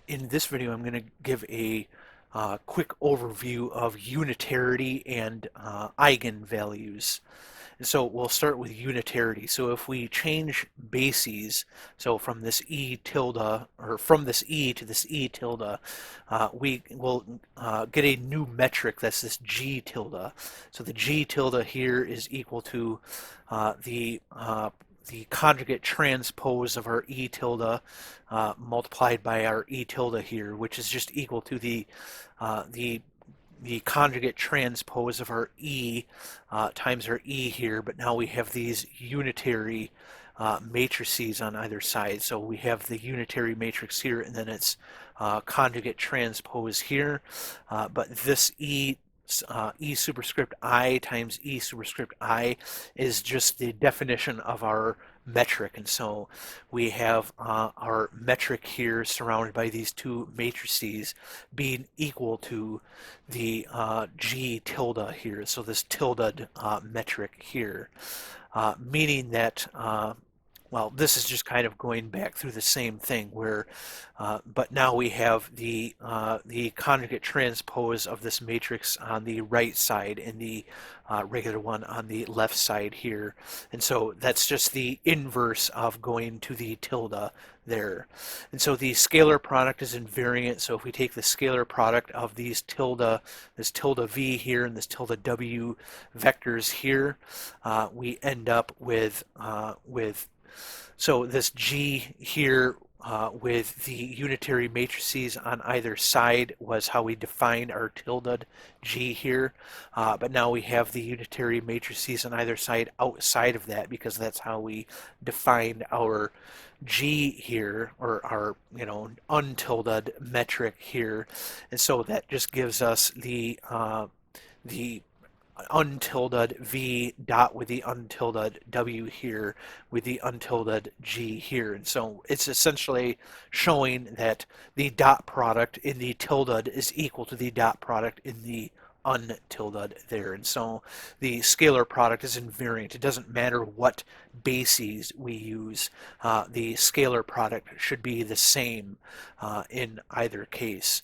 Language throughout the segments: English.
In this video, I'm going to give a quick overview of unitarity and eigenvalues. And so we'll start with unitarity. So if we change bases, so from this e tilde, or from this e to this e tilde, we will get a new metric that's this g tilde. So the g tilde here is equal to the conjugate transpose of our e tilde multiplied by our e tilde here, which is just equal to the conjugate transpose of our e times our e here, but now we have these unitary matrices on either side. So we have the unitary matrix here, and then it's conjugate transpose here, but this e superscript I times e superscript I is just the definition of our metric. And so we have our metric here surrounded by these two matrices being equal to the g tilde here. So this tilde metric here, meaning that well, this is just kind of going back through the same thing where, but now we have the conjugate transpose of this matrix on the right side and the regular one on the left side here. And so that's just the inverse of going to the tilde there. And so the scalar product is invariant. So if we take the scalar product of these this tilde v here and this tilde w vectors here, we end up with so this G here with the unitary matrices on either side was how we defined our tilde G here, but now we have the unitary matrices on either side outside of that because that's how we defined our G here, or our untilde metric here, and so that just gives us the untilde v dot with the untilde w here with the untilde g here. And so it's essentially showing that the dot product in the tilde is equal to the dot product in the untilde there. And so the scalar product is invariant. It doesn't matter what bases we use. The scalar product should be the same in either case.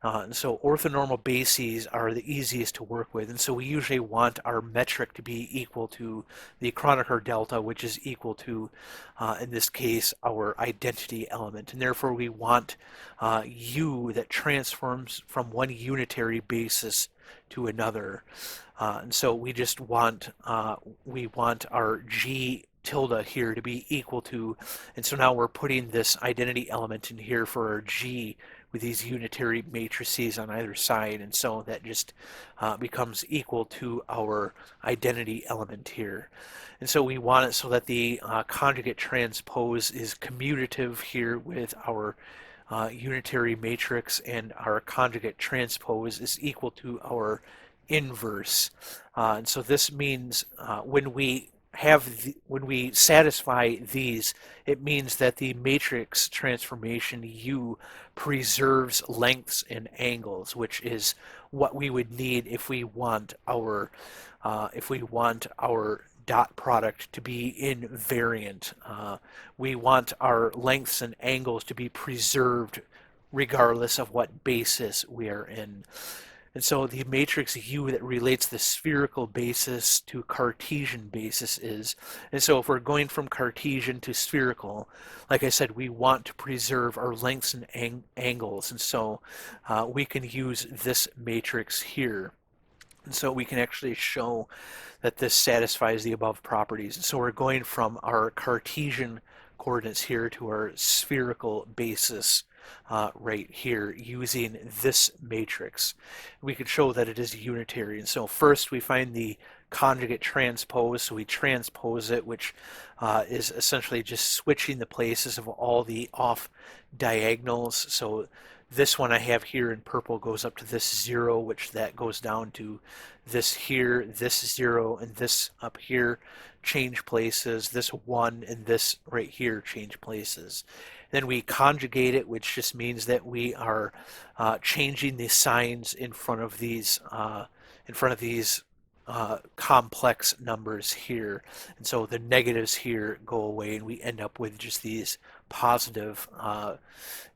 And so orthonormal bases are the easiest to work with, and so we usually want our metric to be equal to the Kronecker delta, which is equal to, in this case, our identity element, and therefore we want u that transforms from one unitary basis to another. And so we just want our g tilde here to be equal to, and so now we're putting this identity element in here for our g with these unitary matrices on either side, and so that just becomes equal to our identity element here. And so we want it so that the conjugate transpose is commutative here with our unitary matrix, and our conjugate transpose is equal to our inverse. And so this means when we satisfy these, it means that the matrix transformation U preserves lengths and angles, which is what we would need if we want our dot product to be invariant. We want our lengths and angles to be preserved regardless of what basis we are in. And so the matrix U that relates the spherical basis to Cartesian basis is, and so if we're going from Cartesian to spherical, like I said, we want to preserve our lengths and angles, and so we can use this matrix here. And so we can actually show that this satisfies the above properties. And so we're going from our Cartesian coordinates here to our spherical basis right here using this matrix. We could show that it is unitary. And so first we find the conjugate transpose, so we transpose it, which is essentially just switching the places of all the off diagonals. So this one I have here in purple goes up to this 0, which that goes down to this here, this 0, and this up here change places, this 1 and this right here change places. Then we conjugate it, which just means that we are changing the signs in front of these complex numbers here. And so the negatives here go away, and we end up with just these positive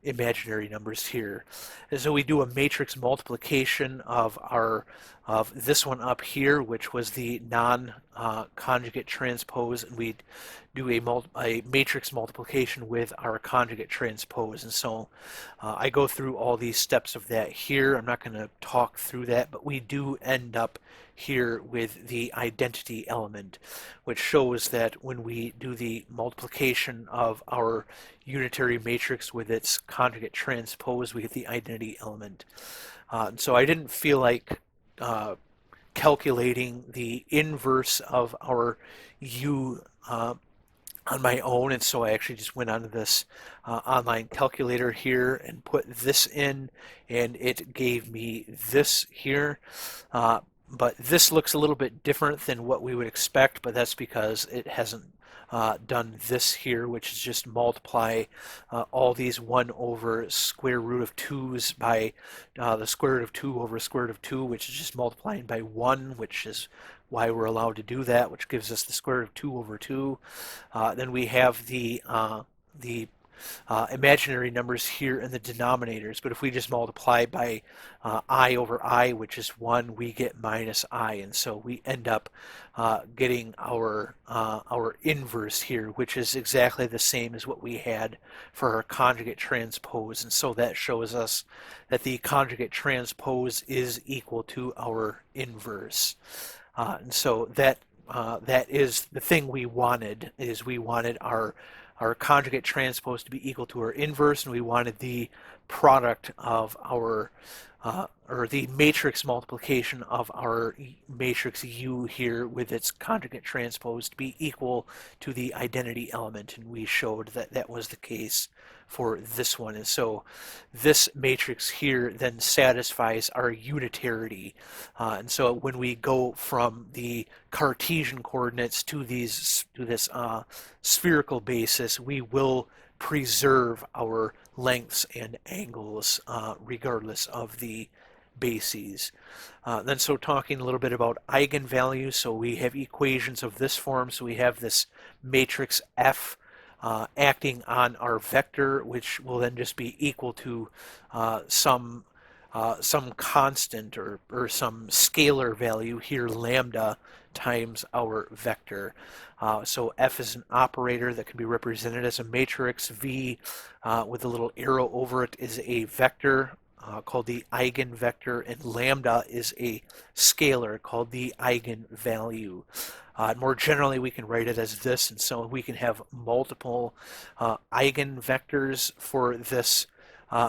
imaginary numbers here. And so we do a matrix multiplication of this one up here, which was the non-conjugate transpose, and we do a matrix multiplication with our conjugate transpose. And so I go through all these steps of that here. I'm not going to talk through that, but we do end up here with the identity element, which shows that when we do the multiplication of our unitary matrix with its conjugate transpose, we get the identity element. And so I didn't feel like calculating the inverse of our U on my own, and so I actually just went onto this online calculator here and put this in, and it gave me this here. But this looks a little bit different than what we would expect, but that's because it hasn't done this here, which is just multiply all these 1 over square root of 2's by the square root of 2 over square root of 2, which is just multiplying by 1, which is why we're allowed to do that, which gives us the square root of 2 over 2. Then we have the imaginary numbers here in the denominators, but if we just multiply by I over I, which is 1, we get minus I, and so we end up getting our inverse here, which is exactly the same as what we had for our conjugate transpose, and so that shows us that the conjugate transpose is equal to our inverse. And so that is the thing we wanted, is we wanted our conjugate transpose to be equal to our inverse, and we wanted the product of our or the matrix multiplication of our matrix U here with its conjugate transpose to be equal to the identity element, and we showed that that was the case for this one. And so this matrix here then satisfies our unitarity. And so when we go from the Cartesian coordinates to this spherical basis, we will preserve our lengths and angles regardless of the bases. Then so talking a little bit about eigenvalues, so we have equations of this form. So we have this matrix F acting on our vector, which will then just be equal to some constant or some scalar value here, lambda, times our vector. So F is an operator that can be represented as a matrix. V with a little arrow over it is a vector called the eigenvector, and lambda is a scalar called the eigenvalue. More generally, we can write it as this, and so we can have multiple eigenvectors for this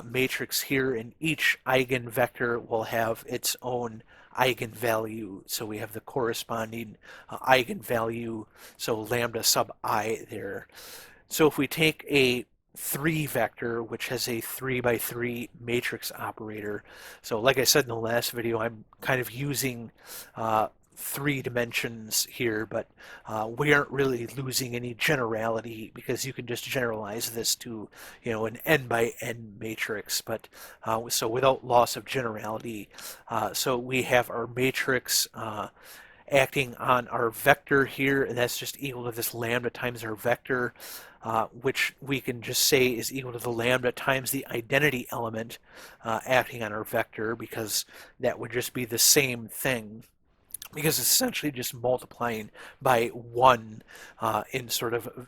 matrix here, and each eigenvector will have its own eigenvalue. So we have the corresponding eigenvalue, so lambda sub I there. So if we take a 3 vector, which has a 3 by 3 matrix operator, so like I said in the last video, I'm kind of using 3 dimensions here, but we aren't really losing any generality because you can just generalize this to, an n by n matrix, but so without loss of generality. So we have our matrix acting on our vector here, and that's just equal to this lambda times our vector, which we can just say is equal to the lambda times the identity element acting on our vector, because that would just be the same thing, because it's essentially just multiplying by 1 in sort of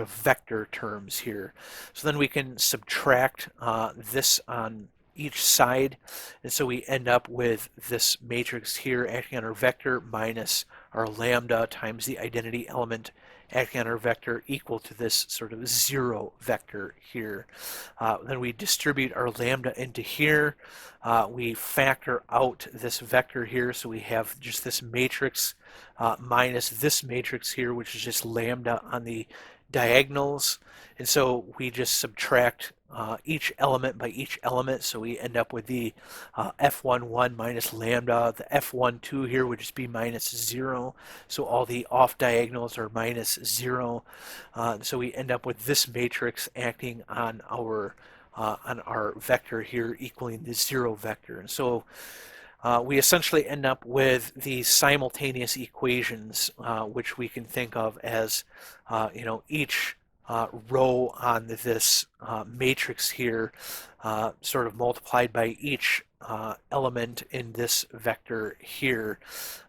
vector terms here. So then we can subtract this on each side, and so we end up with this matrix here acting on our vector minus our lambda times the identity element acting on our vector equal to this sort of 0 vector here. Then we distribute our lambda into here. We factor out this vector here, so we have just this matrix minus this matrix here, which is just lambda on the diagonals, and so we just subtract each element by each element, so we end up with the f11 minus lambda. The f12 here would just be minus 0, so all the off diagonals are minus 0, so we end up with this matrix acting on our vector here equaling the 0 vector. And so we essentially end up with these simultaneous equations, which we can think of as each row on this matrix here, sort of multiplied by each element in this vector here.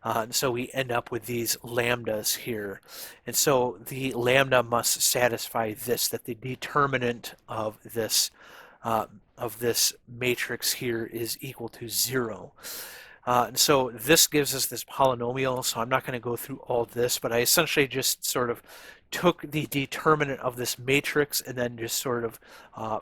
And so we end up with these lambdas here. And so the lambda must satisfy this, that the determinant of this matrix here is equal to 0. And so this gives us this polynomial, so I'm not going to go through all this, but I essentially just sort of took the determinant of this matrix and then just sort of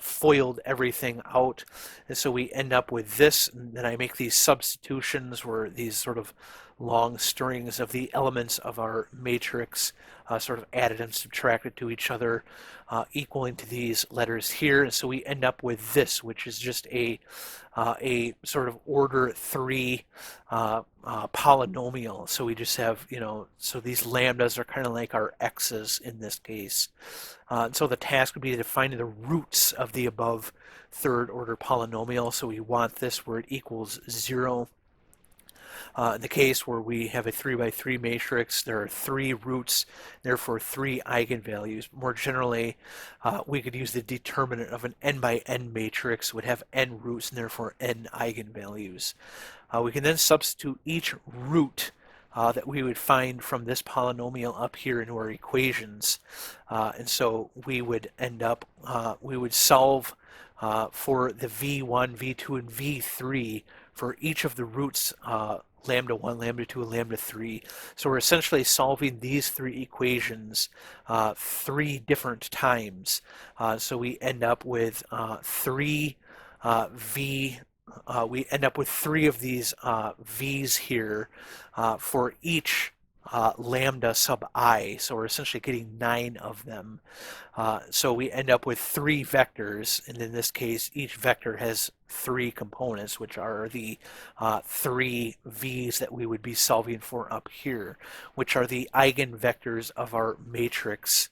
FOILed everything out. And so we end up with this, and then I make these substitutions where these sort of long strings of the elements of our matrix sort of added and subtracted to each other, equaling to these letters here. And so we end up with this, which is just a sort of order 3 polynomial. So we just have, so these lambdas are kind of like our x's in this case. And so the task would be to find the roots of the above third order polynomial. So we want this where it equals 0. In the case where we have a 3 by 3 matrix, there are 3 roots, therefore 3 eigenvalues. More generally, we could use the determinant of an n by n matrix, would have n roots and therefore n eigenvalues. We can then substitute each root that we would find from this polynomial up here into our equations. And so we would end up, we would solve for the v1, v2, and v3 for each of the roots lambda 1, lambda 2, and lambda 3. So we're essentially solving these 3 equations 3 different times. So we end up with 3 we end up with 3 of these v's here for each lambda sub I. So we're essentially getting 9 of them. So we end up with 3 vectors, and in this case each vector has 3 components, which are the 3 v's that we would be solving for up here, which are the eigenvectors of our matrix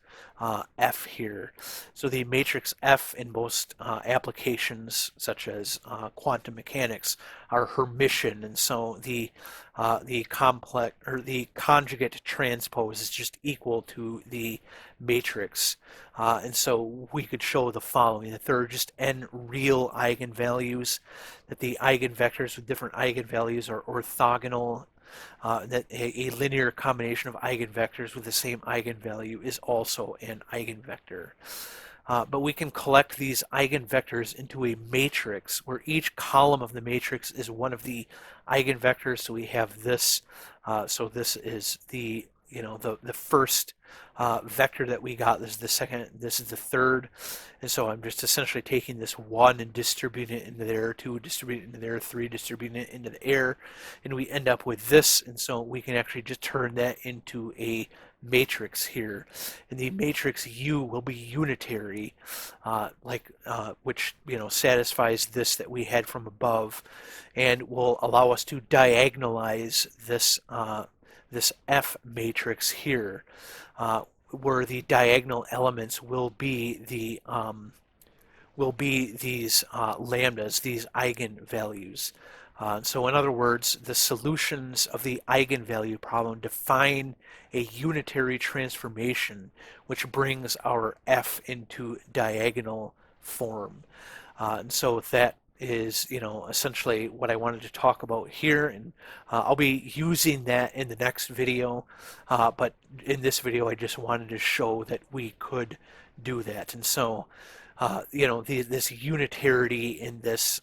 F here. So the matrix F in most applications, such as quantum mechanics, are Hermitian, and so the complex or the conjugate transpose is just equal to the matrix. And so we could show the following, that there are just n real eigenvalues, that the eigenvectors with different eigenvalues are orthogonal, that a linear combination of eigenvectors with the same eigenvalue is also an eigenvector. But we can collect these eigenvectors into a matrix where each column of the matrix is one of the eigenvectors. So we have this, so this is the the first vector that we got. This is the second, this is the third, and so I'm just essentially taking this 1 and distributing it into there, 2 distributing it into there, 3 distributing it into the air, and we end up with this. And so we can actually just turn that into a matrix here, and the matrix U will be unitary, which satisfies this that we had from above, and will allow us to diagonalize this this F matrix here, where the diagonal elements will be these lambdas, these eigenvalues. So in other words, the solutions of the eigenvalue problem define a unitary transformation which brings our F into diagonal form. And so that is, essentially what I wanted to talk about here, and I'll be using that in the next video, but in this video I just wanted to show that we could do that. And so this unitarity in this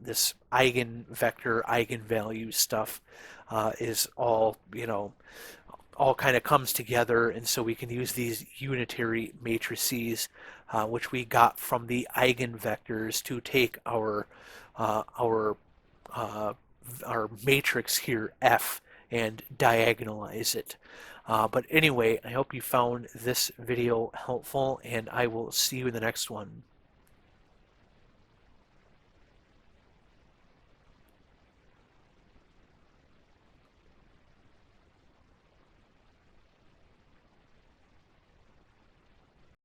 this eigenvector, eigenvalue stuff is all all kind of comes together, and so we can use these unitary matrices, which we got from the eigenvectors, to take our matrix here F and diagonalize it. But anyway, I hope you found this video helpful, and I will see you in the next one.